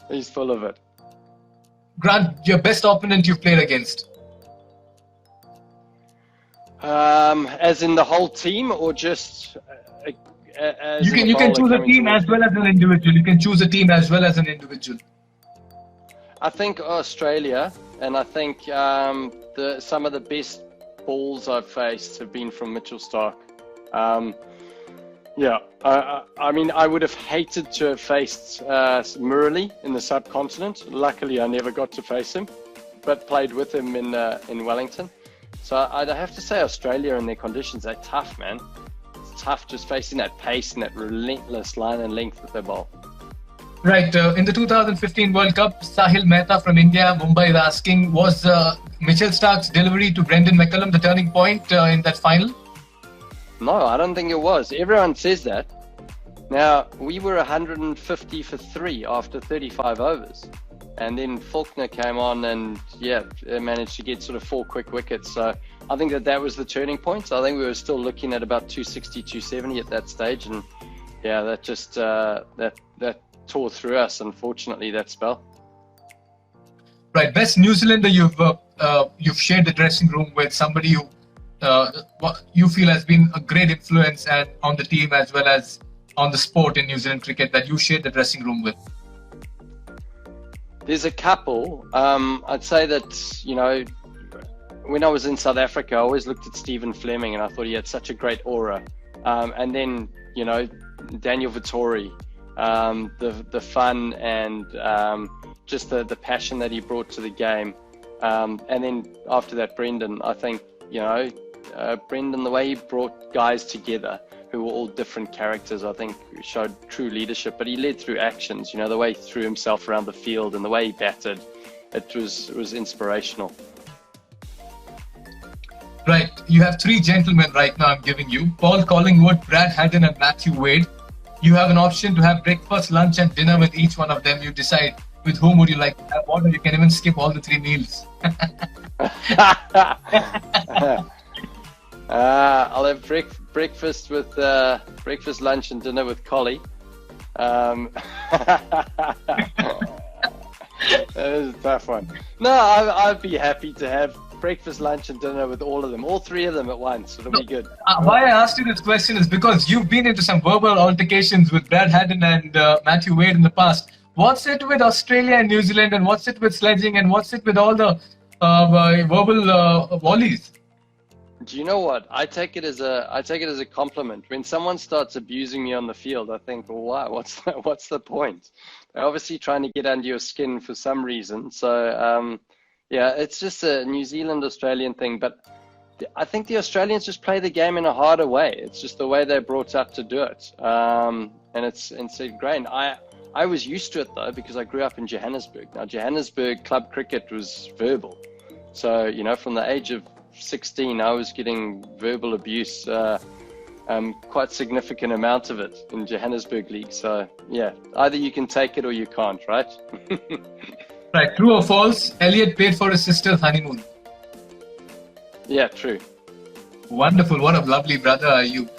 He's full of it. Grant, your best opponent you've played against? As in the whole team, or just as You can choose a team as well as an individual. You can choose a team as well as an individual. I think Australia, and I think some of the best balls I've faced have been from Mitchell Starc. Yeah, I mean, I would have hated to have faced Murali in the subcontinent. Luckily, I never got to face him, but played with him in Wellington. So I'd have to say Australia and their conditions, they're tough, man. It's tough just facing that pace and that relentless line and length with the ball. Right. In the 2015 World Cup, Sahil Mehta from India, Mumbai is asking, was Mitchell Starc's delivery to Brendan McCullum the turning point in that final? No, I don't think it was. Everyone says that. Now, we were 150 for 3 after 35 overs. And then Faulkner came on and, managed to get sort of 4 quick wickets. So I think that was the turning point. So I think we were still looking at about 260, 270 at that stage. And, that just that tore through us, unfortunately, that spell. Right. Best New Zealander you've shared the dressing room with, somebody who you feel has been a great influence and on the team as well as on the sport in New Zealand cricket that you shared the dressing room with? There's a couple. I'd say that, when I was in South Africa, I always looked at Stephen Fleming and I thought he had such a great aura. And then, Daniel Vittori, the fun and just the passion that he brought to the game. And then after that, Brendan, I think, Brendan, the way he brought guys together who were all different characters, I think showed true leadership, but he led through actions, the way he threw himself around the field and the way he batted, it was inspirational. Right. You have 3 gentlemen right now I'm giving you: Paul Collingwood, Brad Haddin and Matthew Wade. You have an option to have breakfast, lunch and dinner with each one of them. You decide with whom would you like to have what, or you can even skip all the 3 meals. I'll have breakfast with breakfast, lunch, and dinner with Collie. That is a tough one. No, I'd be happy to have breakfast, lunch, and dinner with all of them, all 3 of them at once. It'll be good. Why I asked you this question is because you've been into some verbal altercations with Brad Haddin and Matthew Wade in the past. What's it with Australia and New Zealand, and what's it with sledging, and what's it with all the verbal volleys? Do you know what? I take it as a compliment. When someone starts abusing me on the field, I think, well, why? What's the point? They're obviously trying to get under your skin for some reason. So, it's just a New Zealand-Australian thing. But I think the Australians just play the game in a harder way. It's just the way they're brought up to do it. And it's ingrained. I was used to it, though, because I grew up in Johannesburg. Now, Johannesburg club cricket was verbal. So, from the age of 16, I was getting verbal abuse, quite significant amount of it in Johannesburg League. So, either you can take it or you can't, right? Right. True or false? Elliot paid for his sister's honeymoon. Yeah, true. Wonderful. What a lovely brother are you.